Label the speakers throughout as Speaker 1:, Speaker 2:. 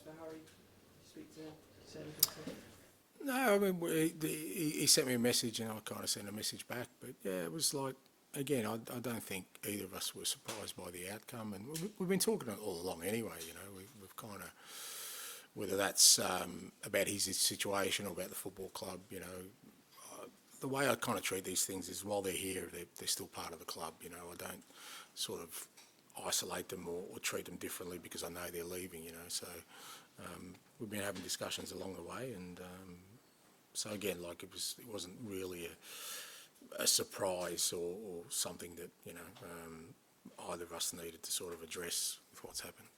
Speaker 1: transfer, Harry? Did you speak to him? Say anything to him?
Speaker 2: No, I mean, he sent me a message and I kind of sent a message back. But yeah, it was like, again, I don't think either of us were surprised by the outcome. And we've been talking all along anyway, you know, we've kind of, whether that's about his situation or about the football club, you know, the way I kind of treat these things is while they're here, they're still part of the club, you know. I don't sort of isolate them or treat them differently because I know they're leaving, you know. So we've been having discussions along the way, and so again, like it wasn't really a surprise or something that, you know, either of us needed to sort of address with what's happened.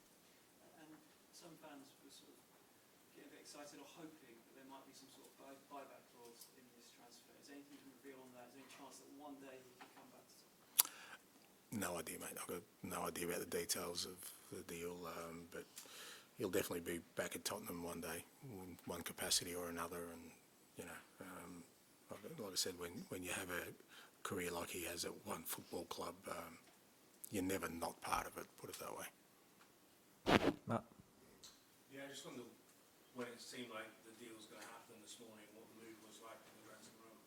Speaker 3: And some fans were sort of getting a bit excited or hoping that there might be some sort of buyback clause in this transfer. Is there anything you can reveal on that? Is there any chance that one day he could come back to Tottenham?
Speaker 2: No idea, mate. I've got no idea about the details of the deal, but he'll definitely be back at Tottenham one day, in one capacity or another. And you know, like I said, when you have a career like he has at one football club, you're never not part of it. Put it that way.
Speaker 4: Matt?
Speaker 5: Yeah, I just wonder when it seemed like the deal was going to happen this morning, what the mood was like in the dressing room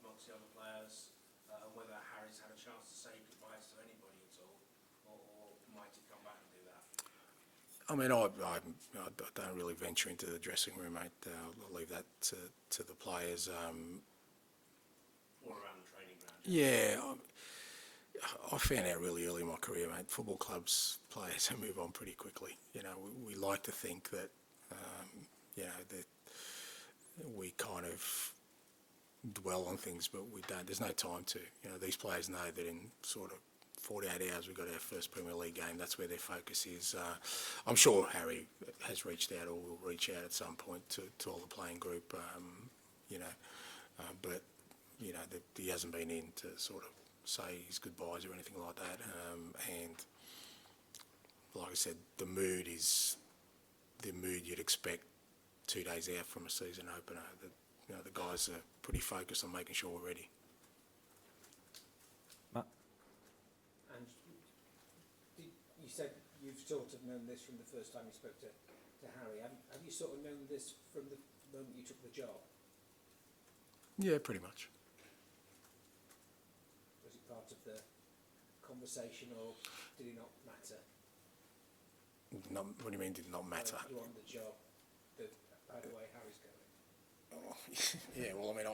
Speaker 5: amongst the other players, whether Harry's had a chance to say goodbyes to anybody at all, or might he come back and do that?
Speaker 2: I mean, I don't really venture into the dressing room, mate. I'll leave that to the players.
Speaker 5: Or around the training ground?
Speaker 2: Yeah, I found out really early in my career, mate. Football clubs, players move on pretty quickly. You know, we like to think that, you know, that we kind of dwell on things, but we don't. There's no time to. You know, these players know that in sort of 48 hours we've got our first Premier League game. That's where their focus is. I'm sure Harry has reached out or will reach out at some point to all the playing group, you know, but, you know, he hasn't been in to sort of say his goodbyes or anything like that. And like I said, the mood is the mood you'd expect 2 days out from a season opener. You know, the guys are pretty focused on making sure we're ready.
Speaker 4: Matt?
Speaker 6: And you said you've sort of known this from the first time you spoke to Harry. Have you sort of known this from the moment you took the job?
Speaker 2: Yeah, pretty much.
Speaker 6: Was it part of the conversation, or did it not matter?
Speaker 2: What do you mean did not matter?
Speaker 6: You on the job, by the way Harry's going.
Speaker 2: Oh, yeah, well, I mean,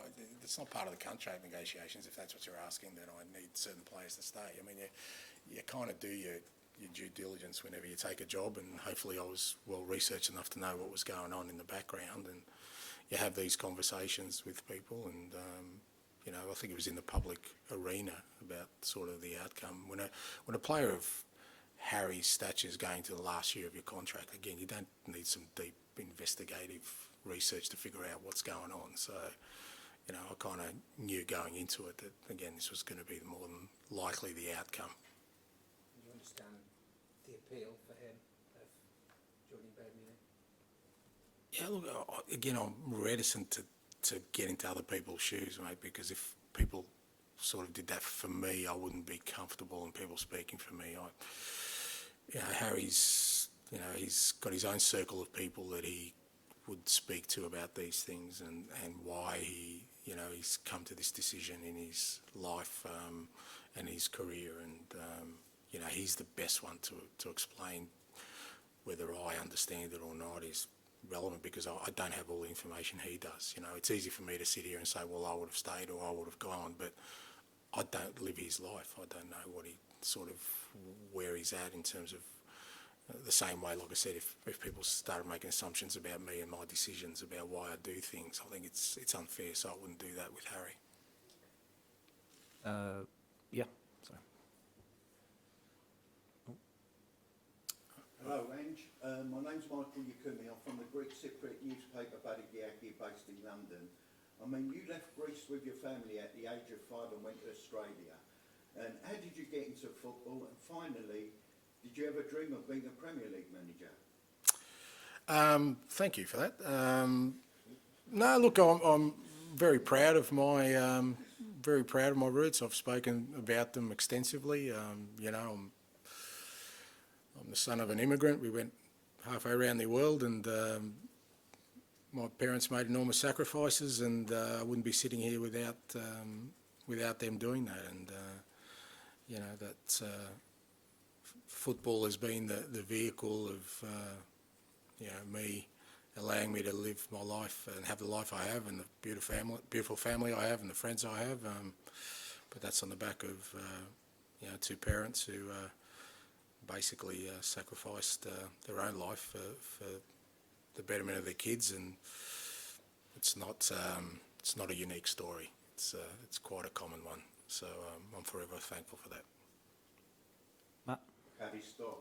Speaker 2: it's not part of the contract negotiations. If that's what you're asking, then I need certain players to stay. I mean, you kind of do your due diligence whenever you take a job, and hopefully I was well researched enough to know what was going on in the background, and you have these conversations with people, and you know, I think it was in the public arena about sort of the outcome. When a player of Harry's stature is going to the last year of your contract, again, you don't need some deep investigative research to figure out what's going on. So, you know, I kind of knew going into it that, again, this was going to be more than likely the outcome.
Speaker 6: Do you understand the appeal for him of joining Bayern Munich?
Speaker 2: Yeah, look, again, I'm reticent to get into other people's shoes, mate, because if people sort of did that for me, I wouldn't be comfortable in people speaking for me. You know, Harry's, you know, he's got his own circle of people that he would speak to about these things, and why he, you know, he's come to this decision in his life and his career, and you know, he's the best one to explain whether I understand it or not is relevant, because I don't have all the information he does. You know, it's easy for me to sit here and say, well, I would have stayed or I would have gone, but I don't live his life. I don't know what he sort of, where he's at in terms of the same way, like I said, if people started making assumptions about me and my decisions about why I do things, I think it's unfair, so I wouldn't do that with Harry.
Speaker 4: Yeah, sorry.
Speaker 7: Hello, Ange. My name's Michael Yakumi. I'm from the Greek Cypriot newspaper Badigiyaki, based in London. I mean, you left Greece with your family at the age of 5 and went to Australia. And how did you get into football? And finally, did you ever dream of being a Premier League manager?
Speaker 2: Thank you for that. No, look, I'm very proud of my roots. I've spoken about them extensively. You know, I'm the son of an immigrant. We went halfway around the world, and my parents made enormous sacrifices, and I wouldn't be sitting here without them doing that. And you know, that football has been the vehicle of you know, me allowing me to live my life and have the life I have, and the beautiful family I have, and the friends I have. But that's on the back of you know, two parents who basically sacrificed their own life for the betterment of their kids, and it's not a unique story. It's quite a common one. So I'm forever thankful for that.
Speaker 4: Matt?
Speaker 7: Paddy Stock.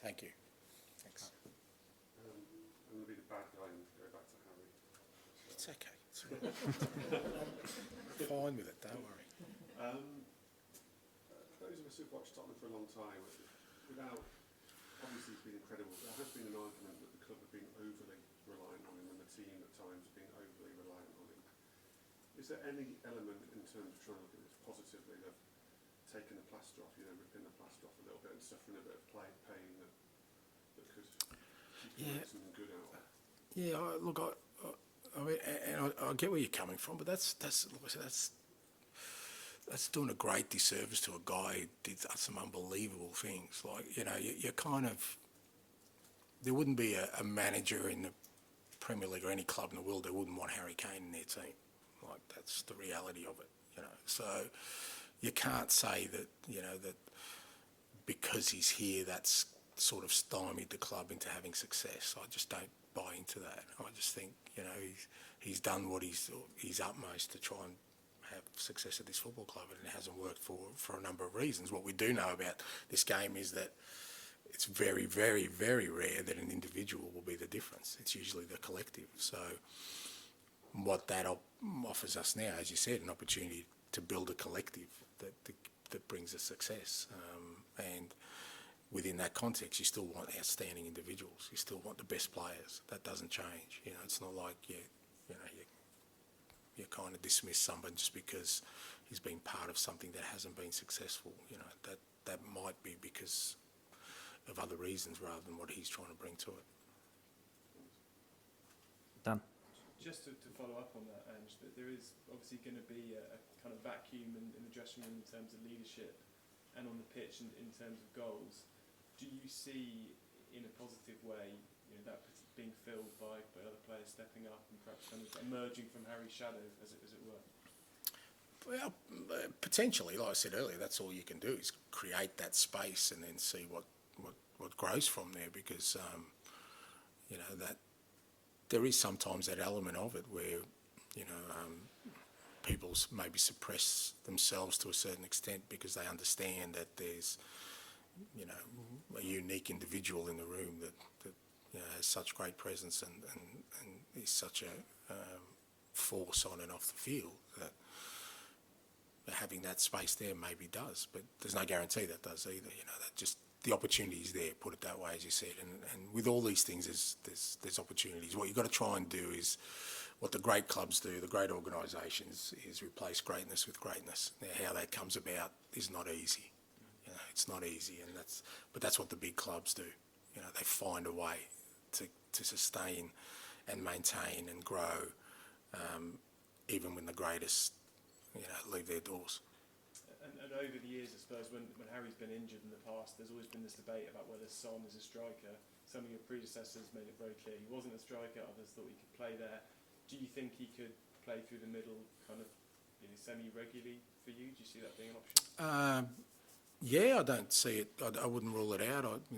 Speaker 2: Thank you. Thanks.
Speaker 8: I'm going to be the bad guy and go back to Harry.
Speaker 2: It's okay. It's all right. I'm fine with it. Don't worry.
Speaker 8: Those of us who've watched Tottenham for a long time, without obviously it's been incredible, there has been an argument that the club have been overly reliant on him, and the team at times have been overly reliant on him. Is there any element in terms of trying to look at this positively of taking the plaster off, you know, ripping the plaster off a little bit and suffering a bit of pain that could make something good out of it?
Speaker 2: Yeah. Look, I mean, and I get where you're coming from, but that's doing a great disservice to a guy who did some unbelievable things. Like, you know, you kind of, there wouldn't be a manager in the Premier League or any club in the world that wouldn't want Harry Kane in their team. Like, that's the reality of it, you know. So you can't say that, you know, that because he's here, that's sort of stymied the club into having success. I just don't buy into that. I just think, you know, he's done what his utmost to try and have success at this football club, and it hasn't worked for a number of reasons. What we do know about this game is that it's very, very, very rare that an individual will be the difference. It's usually the collective. So what that offers us now, as you said, an opportunity to build a collective that brings us success. And within that context, you still want outstanding individuals. You still want the best players. That doesn't change. You know, it's not like you kind of dismiss someone just because he's been part of something that hasn't been successful. You know, that might be because of other reasons rather than what he's trying to bring to it.
Speaker 4: Dan?
Speaker 9: Just to follow up on that, Ange, that there is obviously going to be a kind of vacuum in the dressing room in terms of leadership and on the pitch in terms of goals. Do you see, in a positive way, you know, that being filled by other players stepping up and perhaps kind of emerging from Harry's shadow, as it were?
Speaker 2: Well, potentially, like I said earlier, that's all you can do is create that space and then see what grows from there, because you know, that there is sometimes that element of it where, you know, people maybe suppress themselves to a certain extent because they understand that there's, you know, a unique individual in the room that you know, has such great presence and is such a force on and off the field that having that space there maybe does, but there's no guarantee that does either. You know, that just the opportunity is there. Put it that way, as you said, and with all these things, there's opportunities. What you've got to try and do is what the great clubs do, the great organisations, is replace greatness with greatness. Now, how that comes about is not easy. You know, it's not easy, but that's what the big clubs do. You know, they find a way to sustain and maintain and grow, even when the greatest, you know, leave their doors.
Speaker 9: And over the years, I suppose, when Harry's been injured in the past, there's always been this debate about whether Son is a striker. Some of your predecessors made it very clear he wasn't a striker. Others thought he could play there. Do you think he could play through the middle, kind of, you know, semi-regularly for you? Do you see that being an option?
Speaker 2: Yeah, I don't see it. I wouldn't rule it out. I've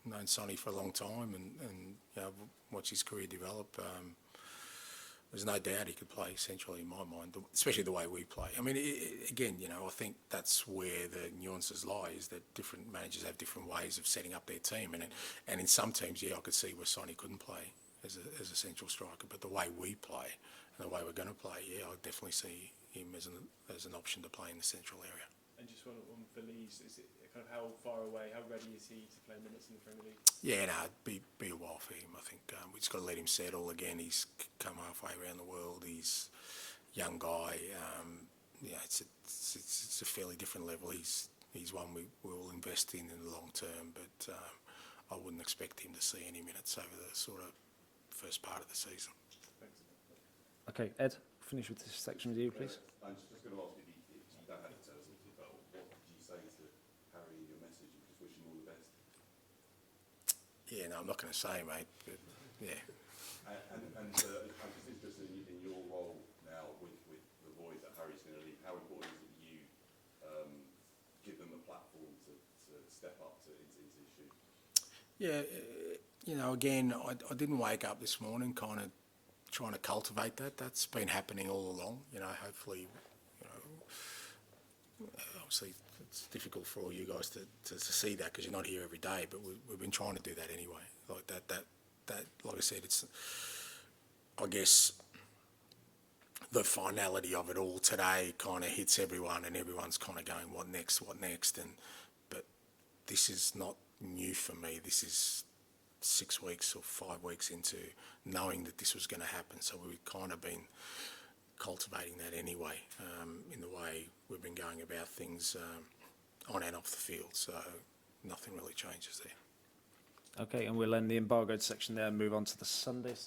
Speaker 2: known Sonny for a long time, and you know, watched his career develop. There's no doubt he could play centrally in my mind, especially the way we play. I mean, again, you know, I think that's where the nuances lie, is that different managers have different ways of setting up their team. And in some teams, yeah, I could see where Sonny couldn't play as a central striker, but the way we play and the way we're going to play, yeah, I definitely see him as an option to play in the central area.
Speaker 9: And just one for Leeds, is it kind of how far away, how ready is he to play minutes in the Premier League?
Speaker 2: Yeah, no, it'd be a while for him. I think we just got to let him settle again. He's come halfway around the world. He's a young guy. Yeah, it's a fairly different level. He's one we will invest in the long term. But I wouldn't expect him to see any minutes over the sort of first part of the season.
Speaker 4: Okay, Ed, finish with this section with you, please.
Speaker 10: I'm just going to ask if you don't have to tell us anything, but what did you say to Harry in your message? You just wish him all the best.
Speaker 2: Yeah, no, I'm not going to say, mate, but yeah.
Speaker 10: And I'm just interested in your role now with the void that Harry's going to leave. How important is it that you give them a platform to step up into his shoes?
Speaker 2: Yeah, you know, again, I didn't wake up this morning kind of trying to cultivate that. That's been happening all along. You know, hopefully, you know, obviously it's difficult for all you guys to see that because you're not here every day, but we've been trying to do that anyway. Like that, like I said, it's, I guess, the finality of it all today kind of hits everyone and everyone's kind of going, what next, but this is not new for me. This is 6 weeks or 5 weeks into knowing that this was going to happen. So we've kind of been cultivating that anyway, in the way we've been going about things on and off the field. So nothing really changes there.
Speaker 4: Okay, and we'll end the embargoed section there and move on to the Sunday